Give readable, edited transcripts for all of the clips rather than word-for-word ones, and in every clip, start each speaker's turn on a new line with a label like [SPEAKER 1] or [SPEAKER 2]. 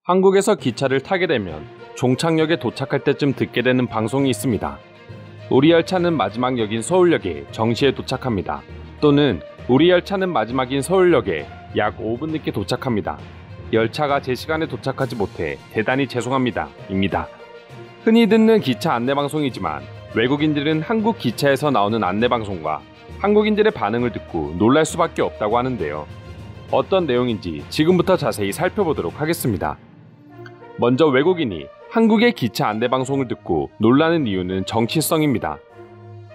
[SPEAKER 1] 한국에서 기차를 타게 되면 종착역에 도착할 때쯤 듣게 되는 방송이 있습니다. 우리 열차는 마지막 역인 서울역에 정시에 도착합니다. 또는 우리 열차는 마지막인 서울역에 약 5분 늦게 도착합니다. 열차가 제 시간에 도착하지 못해 대단히 죄송합니다. 입니다. 흔히 듣는 기차 안내방송이지만 외국인들은 한국 기차에서 나오는 안내방송과 한국인들의 반응을 듣고 놀랄 수밖에 없다고 하는데요. 어떤 내용인지 지금부터 자세히 살펴보도록 하겠습니다. 먼저 외국인이 한국의 기차 안내방송을 듣고 놀라는 이유는 정시성입니다.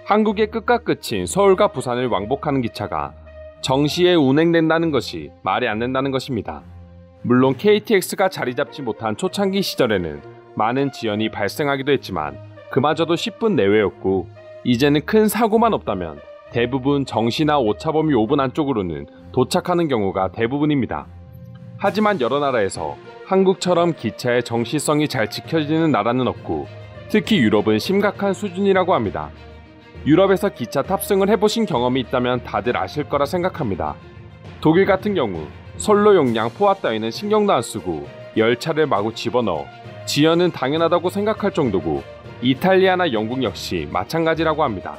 [SPEAKER 1] 한국의 끝과 끝인 서울과 부산을 왕복하는 기차가 정시에 운행된다는 것이 말이 안 된다는 것입니다. 물론 KTX가 자리 잡지 못한 초창기 시절에는 많은 지연이 발생하기도 했지만 그마저도 10분 내외였고, 이제는 큰 사고만 없다면 대부분 정시나 오차 범위 5분 안쪽으로는 도착하는 경우가 대부분입니다. 하지만 여러 나라에서 한국처럼 기차의 정시성이 잘 지켜지는 나라는 없고, 특히 유럽은 심각한 수준이라고 합니다. 유럽에서 기차 탑승을 해보신 경험이 있다면 다들 아실 거라 생각합니다. 독일 같은 경우 선로 용량 포화 따위는 신경도 안 쓰고 열차를 마구 집어넣어 지연은 당연하다고 생각할 정도고, 이탈리아나 영국 역시 마찬가지라고 합니다.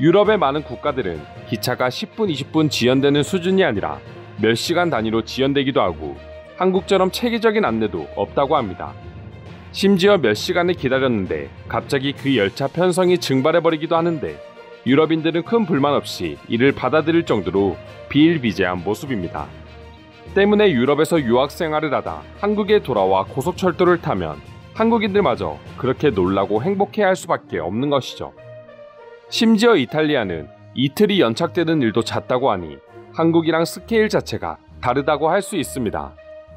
[SPEAKER 1] 유럽의 많은 국가들은 기차가 10분, 20분 지연되는 수준이 아니라 몇 시간 단위로 지연되기도 하고 한국처럼 체계적인 안내도 없다고 합니다. 심지어 몇 시간을 기다렸는데 갑자기 그 열차 편성이 증발해버리기도 하는데, 유럽인들은 큰 불만 없이 이를 받아들일 정도로 비일비재한 모습입니다. 때문에 유럽에서 유학생활을 하다 한국에 돌아와 고속철도를 타면 한국인들마저 그렇게 놀라고 행복해할 수밖에 없는 것이죠. 심지어 이탈리아는 이틀이 연착되는 일도 잦다고 하니 한국이랑 스케일 자체가 다르다고 할 수 있습니다.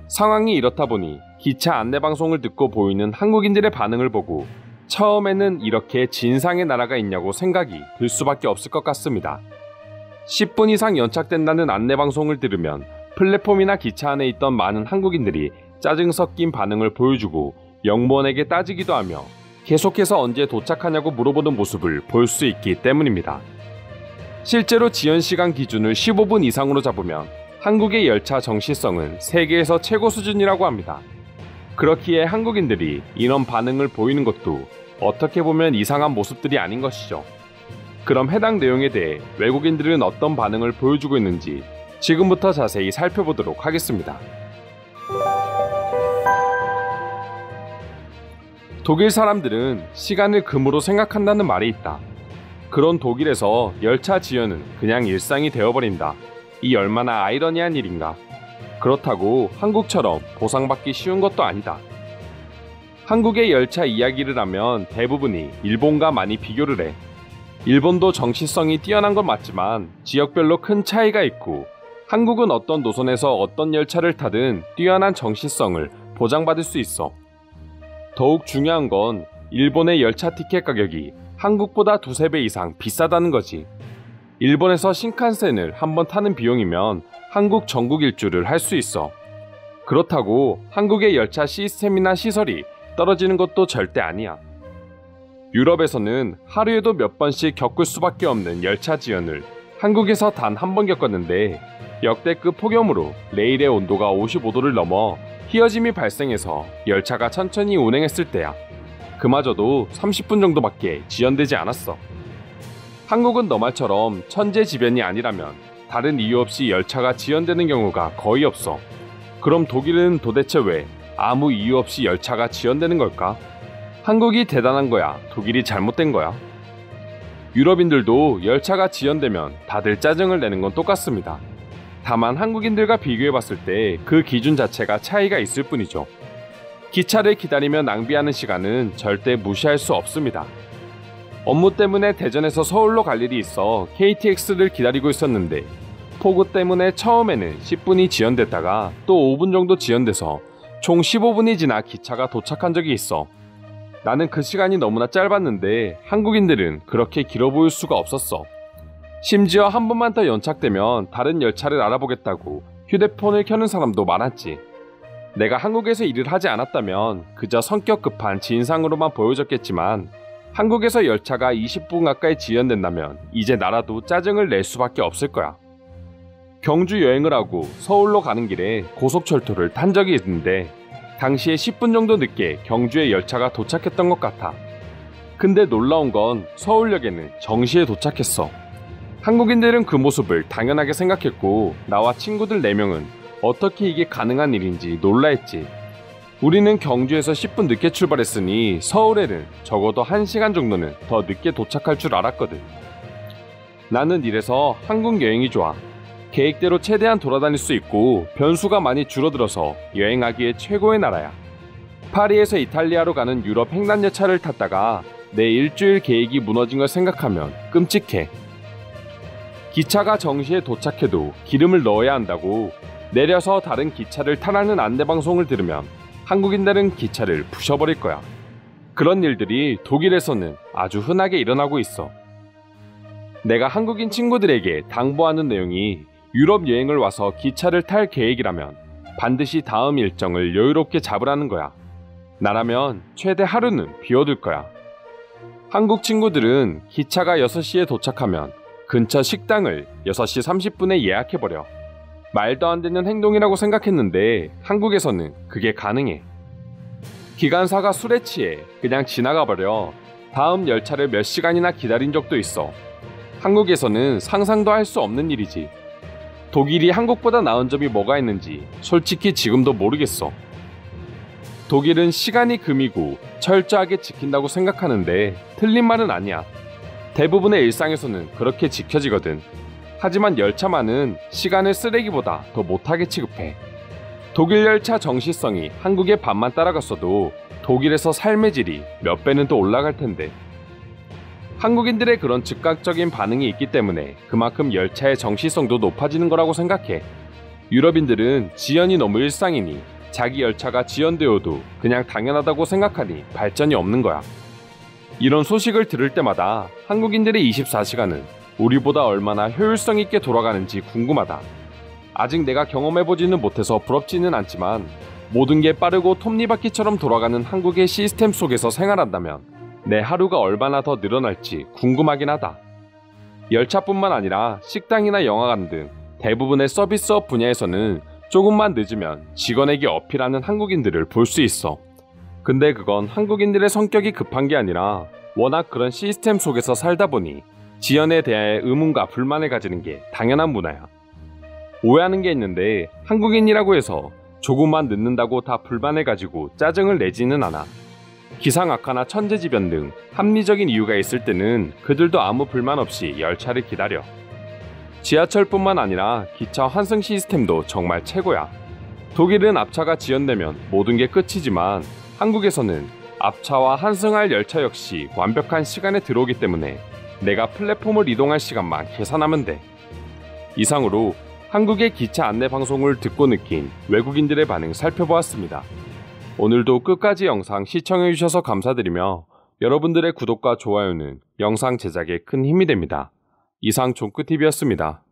[SPEAKER 1] 상황이 이렇다 보니 기차 안내방송을 듣고 보이는 한국인들의 반응을 보고 처음에는 이렇게 진상의 나라가 있냐고 생각이 들 수밖에 없을 것 같습니다. 10분 이상 연착된다는 안내방송을 들으면 플랫폼이나 기차 안에 있던 많은 한국인들이 짜증 섞인 반응을 보여주고 영무원에게 따지기도 하며 계속해서 언제 도착하냐고 물어보는 모습을 볼 수 있기 때문입니다. 실제로 지연시간 기준을 15분 이상으로 잡으면 한국의 열차 정시성은 세계에서 최고 수준이라고 합니다. 그렇기에 한국인들이 이런 반응을 보이는 것도 어떻게 보면 이상한 모습들이 아닌 것이죠. 그럼 해당 내용에 대해 외국인들은 어떤 반응을 보여주고 있는지 지금부터 자세히 살펴보도록 하겠습니다. 독일 사람들은 시간을 금으로 생각한다는 말이 있다. 그런 독일에서 열차 지연은 그냥 일상이 되어버린다. 이 얼마나 아이러니한 일인가. 그렇다고 한국처럼 보상받기 쉬운 것도 아니다. 한국의 열차 이야기를 하면 대부분이 일본과 많이 비교를 해. 일본도 정시성이 뛰어난 건 맞지만 지역별로 큰 차이가 있고, 한국은 어떤 노선에서 어떤 열차를 타든 뛰어난 정시성을 보장받을 수 있어. 더욱 중요한 건 일본의 열차 티켓 가격이 한국보다 두세 배 이상 비싸다는 거지. 일본에서 신칸센을 한번 타는 비용이면 한국 전국 일주를 할 수 있어. 그렇다고 한국의 열차 시스템이나 시설이 떨어지는 것도 절대 아니야. 유럽에서는 하루에도 몇 번씩 겪을 수밖에 없는 열차 지연을 한국에서 단 한 번 겪었는데, 역대급 폭염으로 레일의 온도가 55도를 넘어 희어짐이 발생해서 열차가 천천히 운행했을 때야. 그마저도 30분 정도밖에 지연되지 않았어. 한국은 너 말처럼 천재지변이 아니라면 다른 이유 없이 열차가 지연되는 경우가 거의 없어. 그럼 독일은 도대체 왜 아무 이유 없이 열차가 지연되는 걸까? 한국이 대단한 거야? 독일이 잘못된 거야? 유럽인들도 열차가 지연되면 다들 짜증을 내는 건 똑같습니다. 다만 한국인들과 비교해봤을 때 그 기준 자체가 차이가 있을 뿐이죠. 기차를 기다리며 낭비하는 시간은 절대 무시할 수 없습니다. 업무 때문에 대전에서 서울로 갈 일이 있어 KTX를 기다리고 있었는데, 폭우 때문에 처음에는 10분이 지연됐다가 또 5분 정도 지연돼서 총 15분이 지나 기차가 도착한 적이 있어. 나는 그 시간이 너무나 짧았는데 한국인들은 그렇게 길어 보일 수가 없었어. 심지어 한 번만 더 연착되면 다른 열차를 알아보겠다고 휴대폰을 켜는 사람도 많았지. 내가 한국에서 일을 하지 않았다면 그저 성격 급한 진상으로만 보여졌겠지만, 한국에서 열차가 20분 가까이 지연된다면 이제 나라도 짜증을 낼 수밖에 없을 거야. 경주 여행을 하고 서울로 가는 길에 고속철도를 탄 적이 있는데, 당시에 10분 정도 늦게 경주에 열차가 도착했던 것 같아. 근데 놀라운 건 서울역에는 정시에 도착했어. 한국인들은 그 모습을 당연하게 생각했고 나와 친구들 4명은 어떻게 이게 가능한 일인지 놀라했지. 우리는 경주에서 10분 늦게 출발했으니 서울에는 적어도 1시간 정도는 더 늦게 도착할 줄 알았거든. 나는 이래서 한국 여행이 좋아. 계획대로 최대한 돌아다닐 수 있고 변수가 많이 줄어들어서 여행하기에 최고의 나라야. 파리에서 이탈리아로 가는 유럽 횡단열차를 탔다가 내 일주일 계획이 무너진 걸 생각하면 끔찍해. 기차가 정시에 도착해도 기름을 넣어야 한다고 내려서 다른 기차를 타라는 안내방송을 들으면 한국인들은 기차를 부셔버릴 거야. 그런 일들이 독일에서는 아주 흔하게 일어나고 있어. 내가 한국인 친구들에게 당부하는 내용이 유럽 여행을 와서 기차를 탈 계획이라면 반드시 다음 일정을 여유롭게 잡으라는 거야. 나라면 최대 하루는 비워둘 거야. 한국 친구들은 기차가 6시에 도착하면 근처 식당을 6시 30분에 예약해버려. 말도 안 되는 행동이라고 생각했는데 한국에서는 그게 가능해. 기관사가 술에 취해 그냥 지나가버려 다음 열차를 몇 시간이나 기다린 적도 있어. 한국에서는 상상도 할 수 없는 일이지. 독일이 한국보다 나은 점이 뭐가 있는지 솔직히 지금도 모르겠어. 독일은 시간이 금이고 철저하게 지킨다고 생각하는데 틀린 말은 아니야. 대부분의 일상에서는 그렇게 지켜지거든. 하지만 열차만은 시간을 쓰레기보다 더 못하게 취급해. 독일 열차 정시성이 한국의 반만 따라갔어도 독일에서 삶의 질이 몇 배는 더 올라갈 텐데. 한국인들의 그런 즉각적인 반응이 있기 때문에 그만큼 열차의 정시성도 높아지는 거라고 생각해. 유럽인들은 지연이 너무 일상이니 자기 열차가 지연되어도 그냥 당연하다고 생각하니 발전이 없는 거야. 이런 소식을 들을 때마다 한국인들의 24시간은 우리보다 얼마나 효율성 있게 돌아가는지 궁금하다. 아직 내가 경험해보지는 못해서 부럽지는 않지만 모든 게 빠르고 톱니바퀴처럼 돌아가는 한국의 시스템 속에서 생활한다면 내 하루가 얼마나 더 늘어날지 궁금하긴 하다. 열차뿐만 아니라 식당이나 영화관 등 대부분의 서비스업 분야에서는 조금만 늦으면 직원에게 어필하는 한국인들을 볼 수 있어. 근데 그건 한국인들의 성격이 급한 게 아니라 워낙 그런 시스템 속에서 살다 보니 지연에 대해 의문과 불만을 가지는 게 당연한 문화야. 오해하는 게 있는데 한국인이라고 해서 조금만 늦는다고 다 불만을 가지고 짜증을 내지는 않아. 기상악화나 천재지변 등 합리적인 이유가 있을 때는 그들도 아무 불만 없이 열차를 기다려. 지하철뿐만 아니라 기차 환승 시스템도 정말 최고야. 독일은 앞차가 지연되면 모든 게 끝이지만 한국에서는 앞차와 환승할 열차 역시 완벽한 시간에 들어오기 때문에 내가 플랫폼을 이동할 시간만 계산하면 돼. 이상으로 한국의 기차 안내 방송을 듣고 느낀 외국인들의 반응 살펴보았습니다. 오늘도 끝까지 영상 시청해주셔서 감사드리며 여러분들의 구독과 좋아요는 영상 제작에 큰 힘이 됩니다. 이상 종크TV였습니다.